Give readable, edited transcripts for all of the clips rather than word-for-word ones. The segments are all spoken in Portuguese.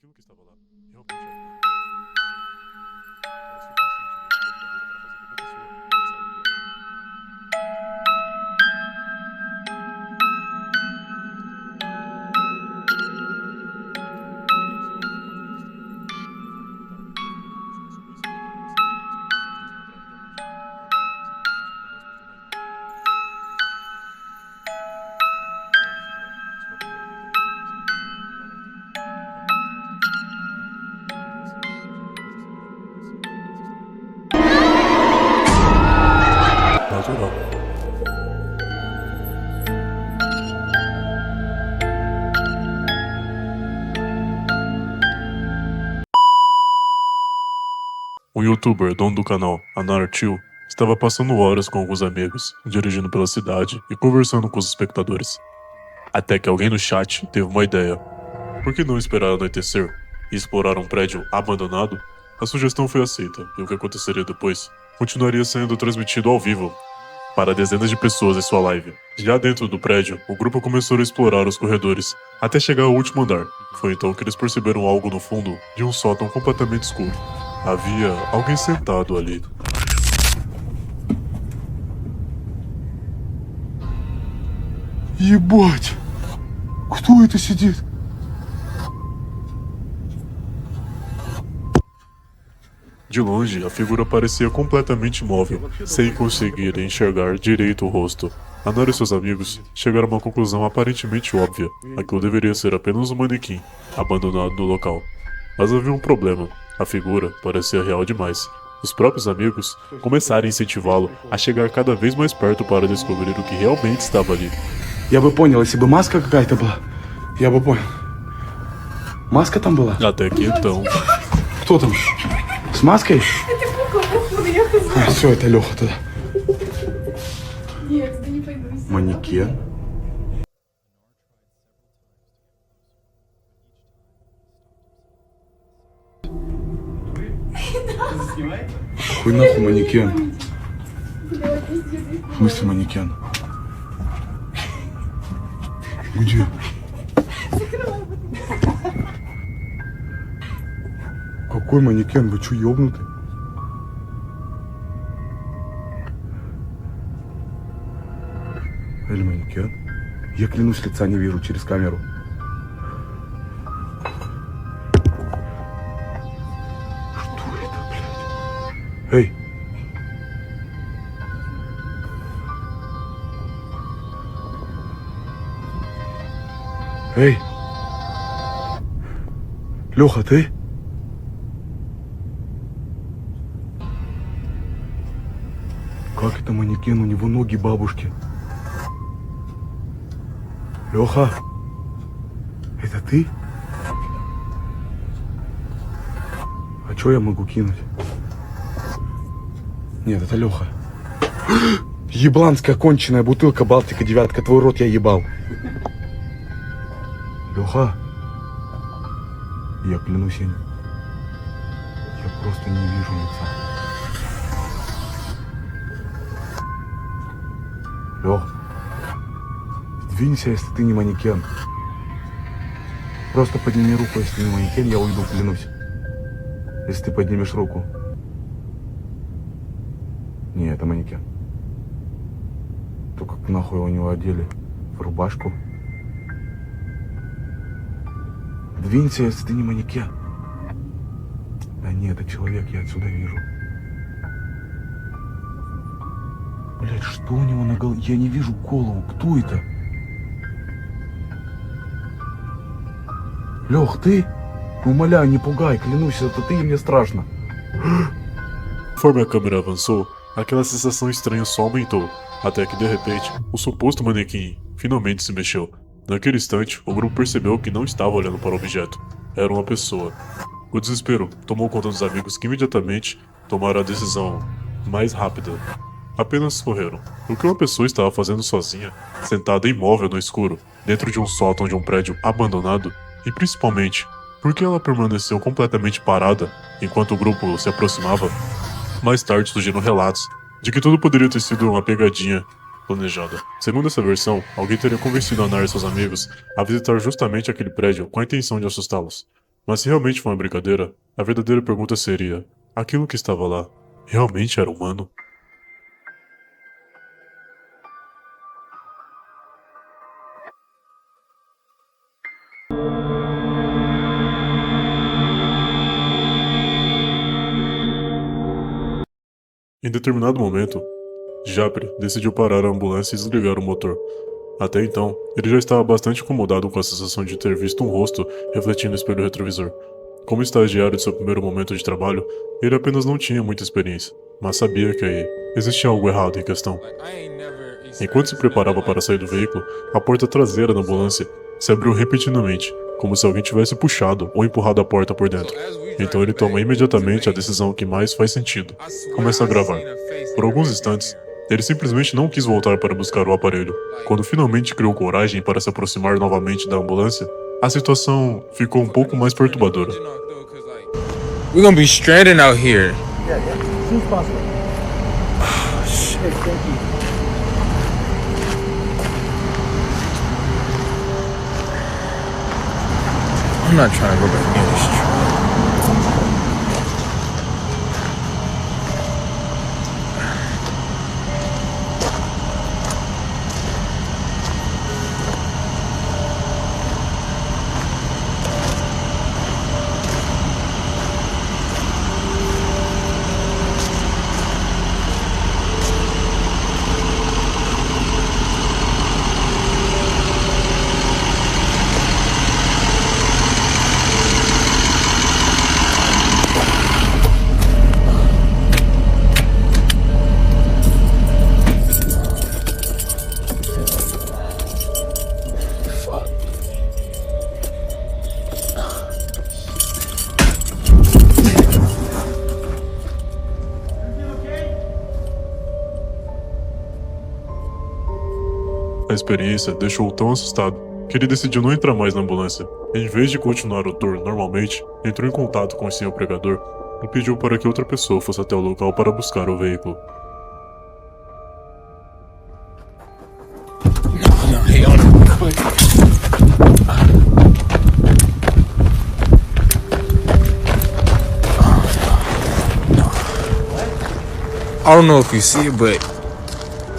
aquilo que estava lá realmente era uma... Era suficientemente perturbadora para fazer qualquer pessoa pensar o pior. Natural. Um youtuber, dono do canal, Anartio, estava passando horas com alguns amigos, dirigindo pela cidade e conversando com os espectadores. Até que alguém no chat teve uma ideia. Por que não esperar anoitecer e explorar um prédio abandonado? A sugestão foi aceita, e o que aconteceria depois continuaria sendo transmitido ao vivo para dezenas de pessoas em sua live. Já dentro do prédio, o grupo começou a explorar os corredores, até chegar ao último andar. Foi então que eles perceberam algo no fundo de um sótão completamente escuro. Havia alguém sentado ali. Ебать! Кто это сидит? De longe, a figura parecia completamente imóvel, sem conseguir enxergar direito o rosto. Anara e seus amigos chegaram a uma conclusão aparentemente óbvia. Aquilo deveria ser apenas um manequim, abandonado no local. Mas havia um problema. A figura parecia real demais. Os próprios amigos começaram a incentivá-lo a chegar cada vez mais perto para descobrir o que realmente estava ali. Я бы понял, если бы маска какая-то была. Я бы понял. Маска там была? Até que então, Кто там? С маской? Это кукла, походу, я хз. А, все, это Леха тогда. Нет, да не пойду. Манекен. Какой нахуй манекен? Блядь, пиздец. В смысле манекен? Где? Какой манекен? Вы чё, ёбнуты? Или манекен? Я клянусь, лица не вижу через камеру. Что это, блядь? Эй! Эй! Леха, ты? Как это манекен? У него ноги бабушки. Леха, это ты? А чё я могу кинуть? Нет, это Леха. Ебланская конченая бутылка Балтика девятка, твой рот я ебал. Леха, я клянусь, я просто не вижу лица. Лех, сдвинься, если ты не манекен. Просто подними руку, если не манекен, я уйду, клянусь. Если ты поднимешь руку. Не, это манекен. То как нахуй у него одели? В рубашку? Двинься, если ты не манекен. Да нет, это человек, я отсюда вижу. Блять, что у него на голове? Я не вижу голову. Кто это? Лех, ты? Умоляю, не пугай, клянусь, это ты, и мне страшно. conforme a câmera avançou, aquela sensação estranha só aumentou, até que de repente, o suposto manequim finalmente se mexeu. Naquele instante, o grupo percebeu que não estava olhando para o objeto, era uma pessoa. O desespero tomou conta dos amigos que imediatamente tomaram a decisão mais rápida. Apenas correram. O que uma pessoa estava fazendo sozinha, sentada imóvel no escuro, dentro de um sótão de um prédio abandonado, e principalmente, por que ela permaneceu completamente parada enquanto o grupo se aproximava? Mais tarde surgiram relatos de que tudo poderia ter sido uma pegadinha planejada. Segundo essa versão, alguém teria convencido a Nar e seus amigos a visitar justamente aquele prédio com a intenção de assustá-los. Mas se realmente foi uma brincadeira, a verdadeira pergunta seria: aquilo que estava lá realmente era humano? Em determinado momento, Japri decidiu parar a ambulância e desligar o motor. Até então, ele já estava bastante incomodado com a sensação de ter visto um rosto refletindo no espelho retrovisor. Como estagiário de seu primeiro momento de trabalho, ele apenas não tinha muita experiência, mas sabia que aí existia algo errado em questão. Enquanto se preparava para sair do veículo, a porta traseira da ambulância se abriu repentinamente, como se alguém tivesse puxado ou empurrado a porta por dentro. Então ele toma imediatamente a decisão que mais faz sentido. Começa a gravar. Por alguns instantes, ele simplesmente não quis voltar para buscar o aparelho. Quando finalmente criou coragem para se aproximar novamente da ambulância, a situação ficou um pouco mais perturbadora. We're gonna be stranded out here. As soon as possible. Okay, thank you. I'm not trying to go back near this truck. A experiência deixou-o tão assustado que ele decidiu não entrar mais na ambulância. Em vez de continuar o tour normalmente, entrou em contato com o senhor pregador e pediu para que outra pessoa fosse até o local para buscar o veículo. No, hell no. I don't know if you see it, but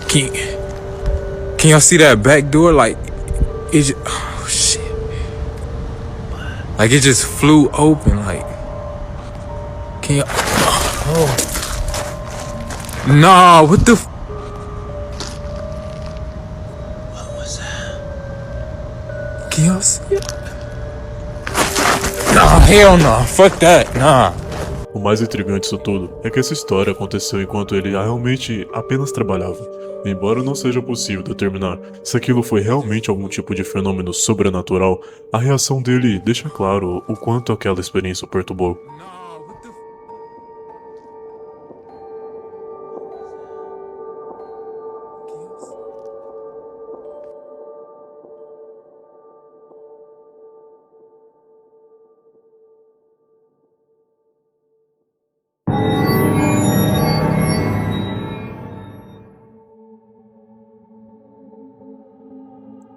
can y'all see that back door? Like, it just, oh shit. Like, it just flew open, like, can y'all, oh. Nah, what the f- What was that? Can y'all see it? Nah, hell no, fuck that, nah. O mais intrigante disso tudo é que essa história aconteceu enquanto ele realmente apenas trabalhava. Embora não seja possível determinar se aquilo foi realmente algum tipo de fenômeno sobrenatural, a reação dele deixa claro o quanto aquela experiência o perturbou. Nah, what the f-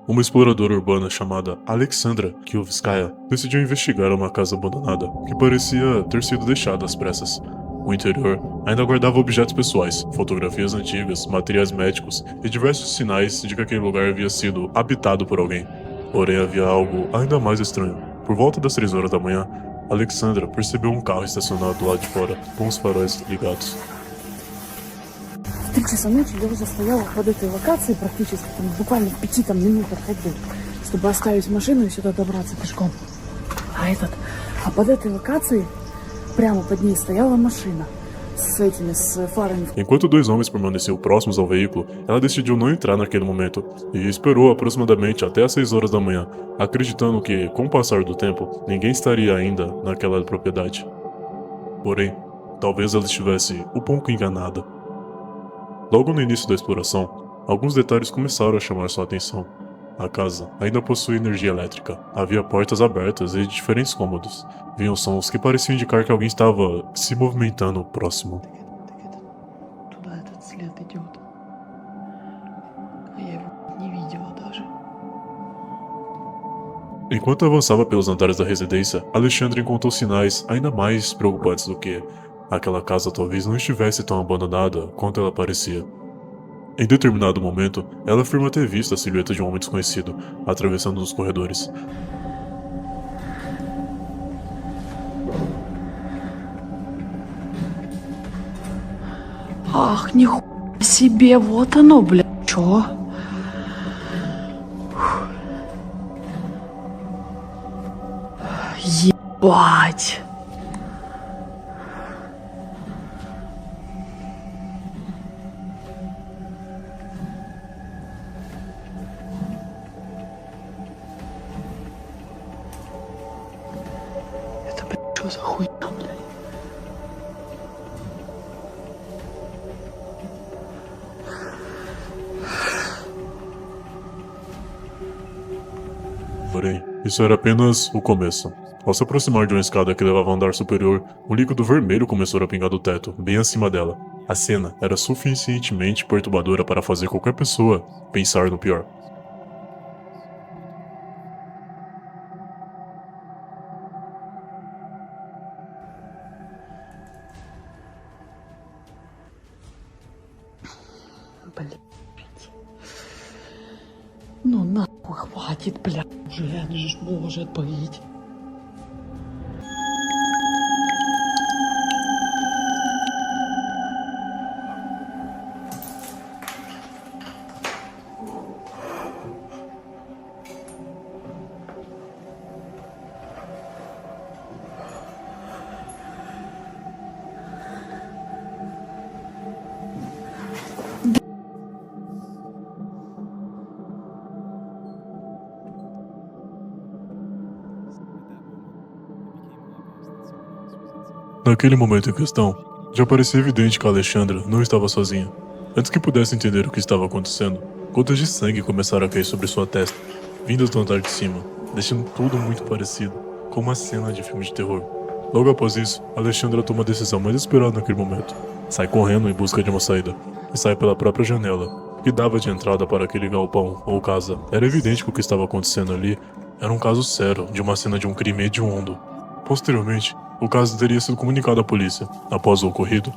Uma exploradora urbana chamada Alexandra Kiovskaya decidiu investigar uma casa abandonada que parecia ter sido deixada às pressas. O interior ainda guardava objetos pessoais, fotografias antigas, materiais médicos e diversos sinais de que aquele lugar havia sido habitado por alguém. Porém, havia algo ainda mais estranho. Por volta das 3 horas da manhã, Alexandra percebeu um carro estacionado do lado de fora, com os faróis ligados. В 3 часа ночи я уже стояла под этой локацией практически, там, буквально в 5 минутах ходьбы, чтобы оставить машину и сюда добраться пешком. А под этой локацией, прямо под ней стояла машина с фарами. Enquanto dois homens permaneciam próximos ao veículo, ela decidiu não entrar naquele momento e esperou aproximadamente até às 6 horas da manhã, acreditando que, com o passar do tempo, ninguém estaria ainda naquela propriedade. Porém, talvez ela estivesse um pouco enganada. Logo no início da exploração, alguns detalhes começaram a chamar sua atenção. A casa ainda possuía energia elétrica, havia portas abertas e diferentes cômodos. Vinham sons que pareciam indicar que alguém estava se movimentando próximo. Туда этот след идет. А я его не видела даже. Enquanto avançava pelos andares da residência, Alexandre encontrou sinais ainda mais preocupantes do que aquela casa talvez não estivesse tão abandonada quanto ela parecia. Em determinado momento, ela afirma ter visto a silhueta de um homem desconhecido atravessando os corredores. Ах, нихуя себе, вот оно, бля, чё? Ебать. Это, блядь, что за хуйня, блядь? Porém, isso era apenas o começo. Ao se aproximar de uma escada que levava ao andar superior, um líquido vermelho começou a pingar do teto, bem acima dela. A cena era suficientemente perturbadora para fazer qualquer pessoa pensar no pior. Блядь. Ну нахуй хватит, блядь, уже, он же может быть. Naquele momento em questão, já parecia evidente que a Alexandra não estava sozinha. Antes que pudesse entender o que estava acontecendo, gotas de sangue começaram a cair sobre sua testa, vindas do andar de cima, deixando tudo muito parecido, com uma cena de filme de terror. Logo após isso, Alexandra toma a decisão mais esperada naquele momento. Sai correndo em busca de uma saída, e sai pela própria janela, que dava de entrada para aquele galpão ou casa. Era evidente que o que estava acontecendo ali era um caso sério de uma cena de um crime hediondo. Posteriormente, o caso teria sido comunicado à polícia. Após o ocorrido,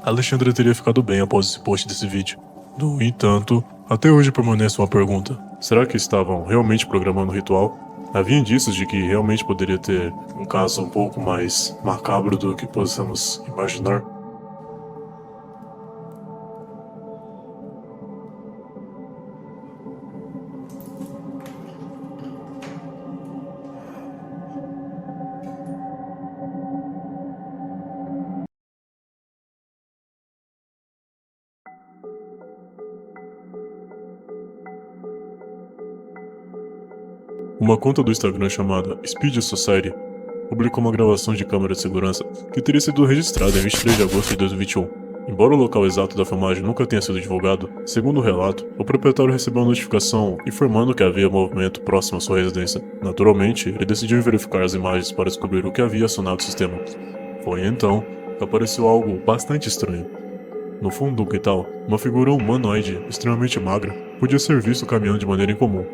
Alexandra teria ficado bem após esse post desse vídeo. No entanto, até hoje permanece uma pergunta. Será que estavam realmente programando o ritual? Havia indícios de que realmente poderia ter um caso um pouco mais macabro do que possamos imaginar? Uma conta do Instagram chamada Speed Society publicou uma gravação de câmera de segurança que teria sido registrada em 23 de agosto de 2021. Embora o local exato da filmagem nunca tenha sido divulgado, segundo o relato, o proprietário recebeu uma notificação informando que havia movimento próximo à sua residência. Naturalmente, ele decidiu verificar as imagens para descobrir o que havia acionado o sistema. Foi então que apareceu algo bastante estranho. No fundo do quintal, uma figura humanoide extremamente magra podia ser visto caminhando de maneira incomum.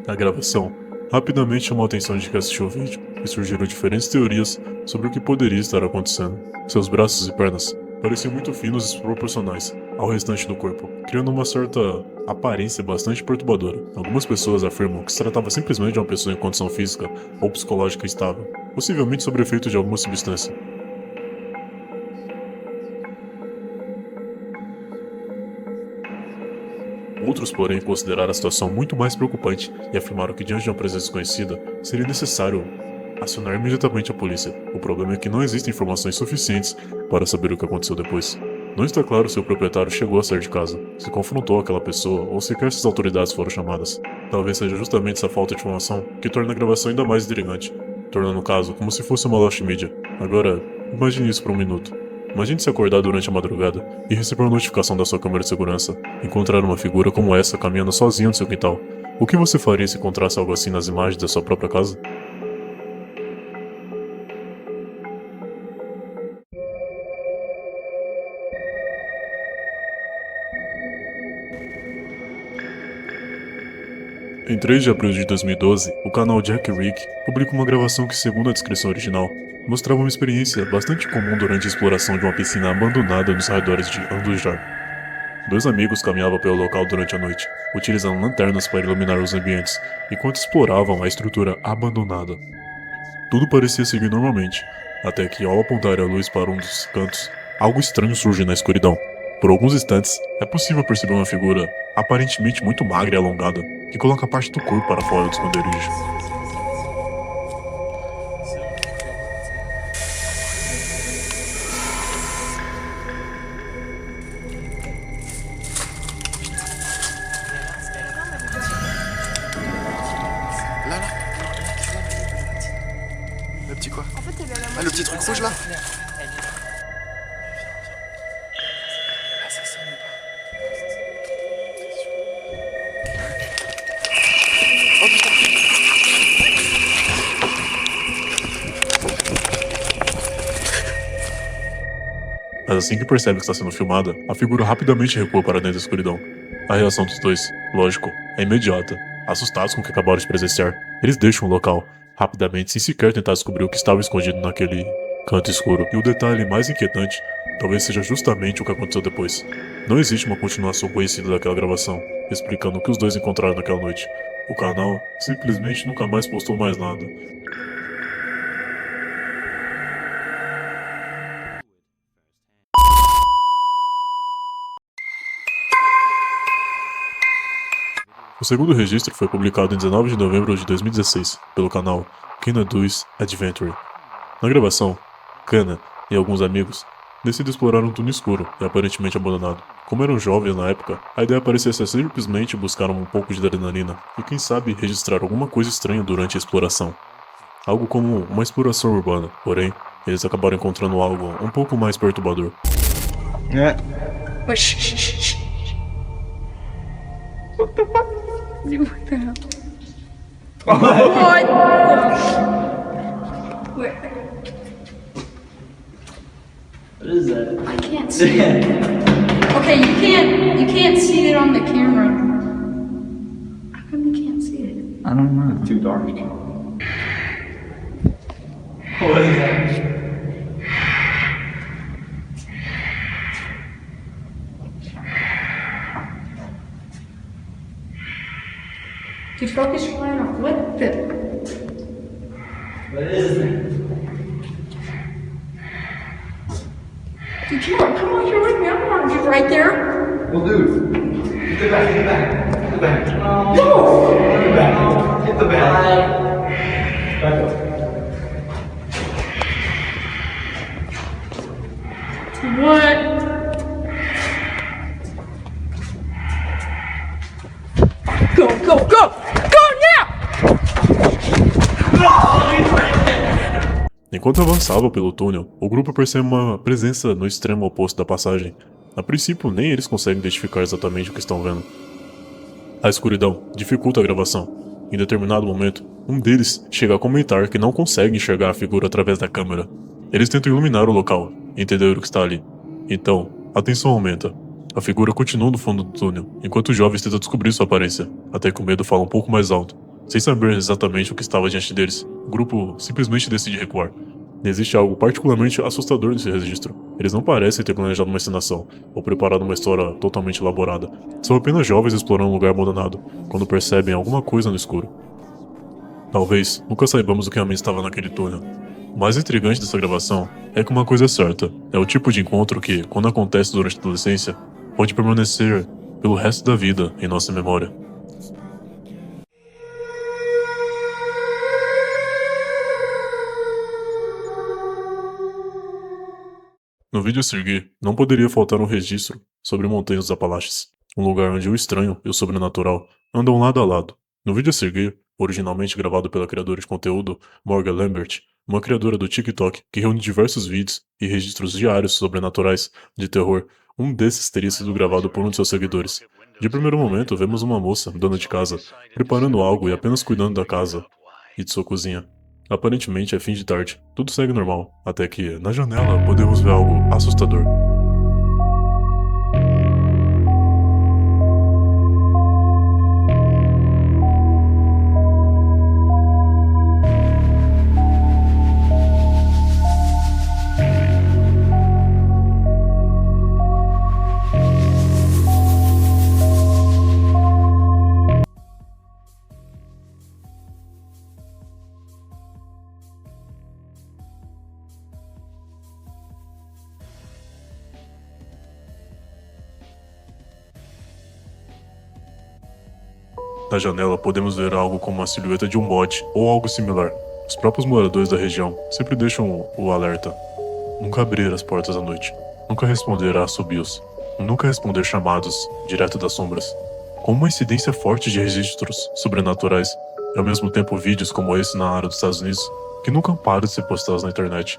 A gravação rapidamente chamou a atenção de quem assistiu o vídeo, e surgiram diferentes teorias sobre o que poderia estar acontecendo. Seus braços e pernas pareciam muito finos e desproporcionais ao restante do corpo, criando uma certa aparência bastante perturbadora. Algumas pessoas afirmam que se tratava simplesmente de uma pessoa em condição física ou psicológica estável, possivelmente sob efeito de alguma substância. Outros, porém, consideraram a situação muito mais preocupante e afirmaram que, diante de uma presença desconhecida, seria necessário acionar imediatamente a polícia. O problema é que não existem informações suficientes para saber o que aconteceu depois. Não está claro se o proprietário chegou a sair de casa, se confrontou aquela pessoa ou sequer se as autoridades foram chamadas. Talvez seja justamente essa falta de informação que torna a gravação ainda mais intrigante, tornando o caso como se fosse uma lost media. Agora, imagine isso por um minuto. Imagine se acordar durante a madrugada e receber uma notificação da sua câmera de segurança, encontrar uma figura como essa caminhando sozinha no seu quintal. O que você faria se encontrasse algo assim nas imagens da sua própria casa? Em 3 de abril de 2012, o canal Jack Rick publica uma gravação que, segundo a descrição original, mostrava uma experiência bastante comum durante a exploração de uma piscina abandonada nos arredores de Andujar. 2 amigos caminhavam pelo local durante a noite, utilizando lanternas para iluminar os ambientes, enquanto exploravam a estrutura abandonada. Tudo parecia seguir normalmente, até que, ao apontar a luz para um dos cantos, algo estranho surge na escuridão. Por alguns instantes, é possível perceber uma figura aparentemente muito magra e alongada, que coloca parte do corpo para fora do esconderijo. Là, là. Le petit quoi? Ah, le petit truc rouge là? Oh putain! Mas assim que percebe que está sendo filmada, a figura rapidamente recua para dentro da escuridão. A reação dos dois, lógico, é imediata. Assustados com o que acabaram de presenciar, eles deixam o local, rapidamente, sem sequer tentar descobrir o que estava escondido naquele canto escuro. E o detalhe mais inquietante, talvez seja justamente o que aconteceu depois. Não existe uma continuação conhecida daquela gravação, explicando o que os dois encontraram naquela noite. O canal simplesmente nunca mais postou mais nada. O segundo registro foi publicado em 19 de novembro de 2016, pelo canal Kana Does Adventure. Na gravação, Kana e alguns amigos decidem explorar um túnel escuro e aparentemente abandonado. Como eram jovens na época, a ideia parecia ser simplesmente buscar um pouco de adrenalina e quem sabe registrar alguma coisa estranha durante a exploração. Algo como uma exploração urbana, porém, eles acabaram encontrando algo um pouco mais perturbador. Wait, shh, shh, shh, shh. What the fuck? What the hell? What? Wait. What is that? I can't see it. Okay, you can't see it on the camera. How come you can't see it? I don't know. Too dark. What is that? Dude, focus your line on what the? What is that? Dude, come on, you're with me. I'm not just right there. Well, dude, get the back, get the back, get the back. No! Get the back, get the back. Back up. What? Go, go, go! Go now! Enquanto avançava pelo túnel, o grupo percebe uma presença no extremo oposto da passagem. A princípio, nem eles conseguem identificar exatamente o que estão vendo. A escuridão dificulta a gravação. Em determinado momento, um deles chega a comentar que não consegue enxergar a figura através da câmera. Eles tentam iluminar o local e entender o que está ali. Então, a tensão aumenta. A figura continua no fundo do túnel, enquanto os jovens tentam descobrir sua aparência, até que o medo fala um pouco mais alto. Sem saber exatamente o que estava diante deles, o grupo simplesmente decide recuar. Existe algo particularmente assustador nesse registro. Eles não parecem ter planejado uma encenação, ou preparado uma história totalmente elaborada. São apenas jovens explorando um lugar abandonado, quando percebem alguma coisa no escuro. Talvez nunca saibamos o que realmente estava naquele túnel. O mais intrigante dessa gravação é que uma coisa é certa, é o tipo de encontro que, quando acontece durante a adolescência, pode permanecer pelo resto da vida em nossa memória. No vídeo a seguir, não poderia faltar um registro sobre Montanhas dos Apalaches, um lugar onde o estranho e o sobrenatural andam lado a lado. No vídeo a seguir, originalmente gravado pela criadora de conteúdo Morgan Lambert, uma criadora do TikTok que reúne diversos vídeos e registros diários sobrenaturais de terror, um desses teria sido gravado por um de seus seguidores. De primeiro momento, vemos uma moça, dona de casa, preparando algo e apenas cuidando da casa e de sua cozinha. Aparentemente é fim de tarde, tudo segue normal, até que, na janela, podemos ver algo assustador. Na janela podemos ver algo como a silhueta de um bode ou algo similar. Os próprios moradores da região sempre deixam o alerta. Nunca abrir as portas à noite. Nunca responder a assobios. Nunca responder chamados direto das sombras. Com uma incidência forte de registros sobrenaturais e ao mesmo tempo vídeos como esse na área dos Estados Unidos que nunca param de ser postados na internet.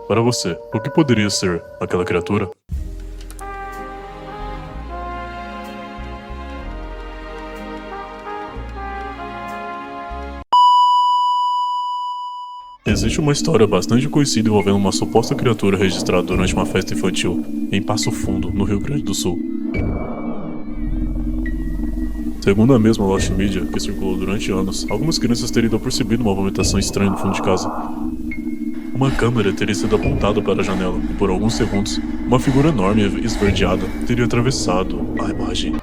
Para você, o que poderia ser aquela criatura? Existe uma história bastante conhecida envolvendo uma suposta criatura registrada durante uma festa infantil em Passo Fundo, no Rio Grande do Sul. Segundo a mesma Lost Media, que circulou durante anos, algumas crianças teriam percebido uma movimentação estranha no fundo de casa. Uma câmera teria sido apontada para a janela e, por alguns segundos, uma figura enorme e esverdeada teria atravessado a imagem.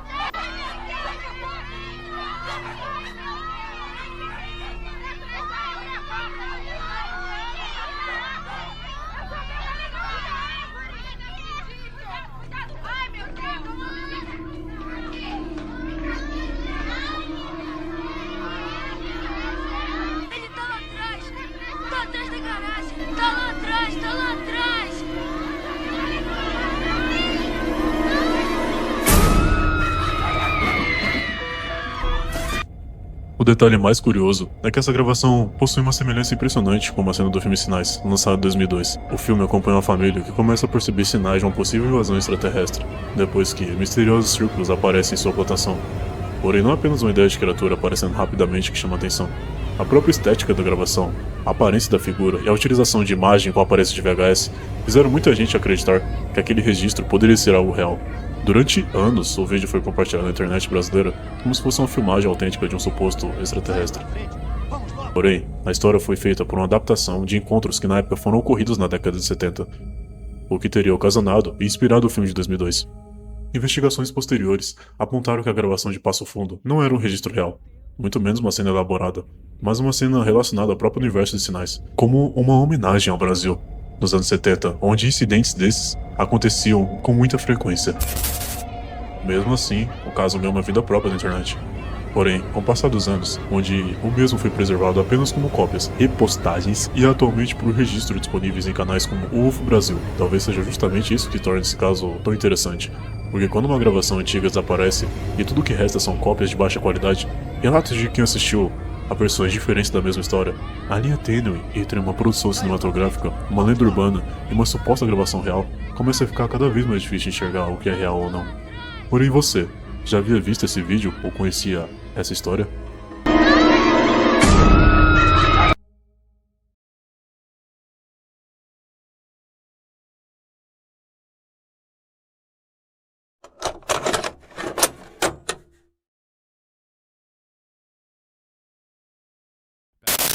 Tá lá atrás! O detalhe mais curioso é que essa gravação possui uma semelhança impressionante com uma cena do filme Sinais, lançado em 2002. O filme acompanha uma família que começa a perceber sinais de uma possível invasão extraterrestre, depois que misteriosos círculos aparecem em sua plantação. Porém, não é apenas uma ideia de criatura aparecendo rapidamente que chama a atenção. A própria estética da gravação, a aparência da figura e a utilização de imagem com aparência de VHS fizeram muita gente acreditar que aquele registro poderia ser algo real. Durante anos, o vídeo foi compartilhado na internet brasileira como se fosse uma filmagem autêntica de um suposto extraterrestre. Porém, a história foi feita por uma adaptação de encontros que na época foram ocorridos na década de 70, o que teria ocasionado e inspirado o filme de 2002. Investigações posteriores apontaram que a gravação de Passo Fundo não era um registro real, muito menos uma cena elaborada, mas uma cena relacionada ao próprio universo de sinais, como uma homenagem ao Brasil, nos anos 70, onde incidentes desses aconteciam com muita frequência. Mesmo assim, o caso ganhou uma vida própria na internet. Porém, com o passar dos anos, onde o mesmo foi preservado apenas como cópias, repostagens e atualmente por registro disponíveis em canais como o UFO Brasil, talvez seja justamente isso que torna esse caso tão interessante. Porque quando uma gravação antiga desaparece e tudo o que resta são cópias de baixa qualidade, relatos de quem assistiu a versões diferentes da mesma história, a linha tênue entre uma produção cinematográfica, uma lenda urbana e uma suposta gravação real começa a ficar cada vez mais difícil de enxergar o que é real ou não. Porém, você já havia visto esse vídeo ou conhecia essa história?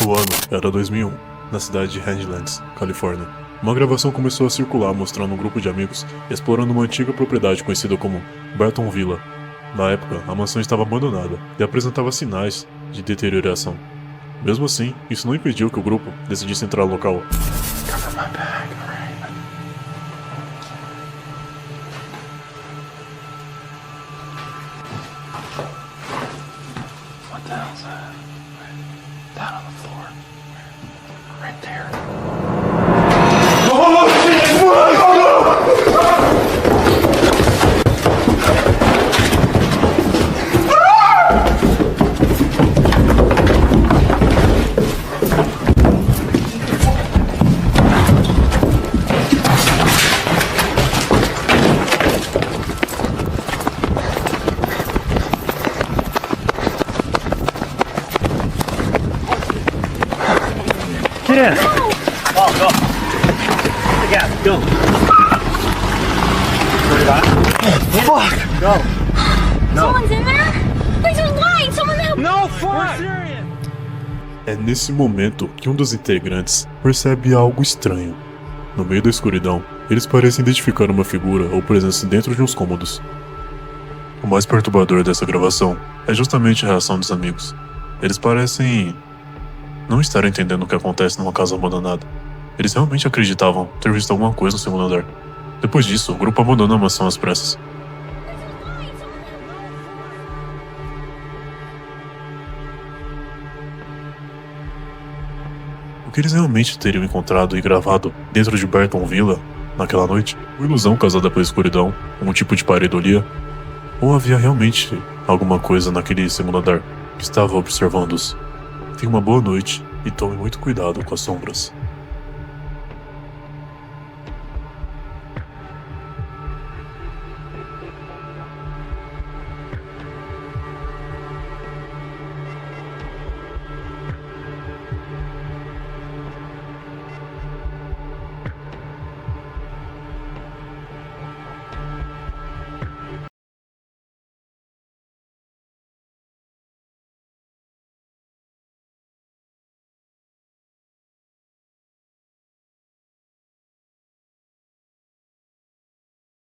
O ano era 2001, na cidade de Redlands, Califórnia. Uma gravação começou a circular mostrando um grupo de amigos explorando uma antiga propriedade conhecida como Barton Villa. Na época, a mansão estava abandonada e apresentava sinais de deterioração. Mesmo assim, isso não impediu que o grupo decidisse entrar no local. Get in. Oh, go. Yeah, go. Worry about it. Fuck. Go. No. Someone's in there? There's light! Someone help! No, fuck. We're serious. É nesse momento que um dos integrantes percebe algo estranho. No meio da escuridão, eles parecem identificar uma figura ou presença dentro de uns cômodos. O mais perturbador dessa gravação é justamente a reação dos amigos. Eles parecem não estar entendendo o que acontece numa casa abandonada. Eles realmente acreditavam ter visto alguma coisa no segundo andar. Depois disso, o grupo abandona a mansão às pressas. O que eles realmente teriam encontrado e gravado dentro de Barton Villa naquela noite? Uma ilusão causada pela escuridão, um tipo de pareidolia? Ou havia realmente alguma coisa naquele segundo andar que estava observando-os? Tenha uma boa noite e tome muito cuidado com as sombras.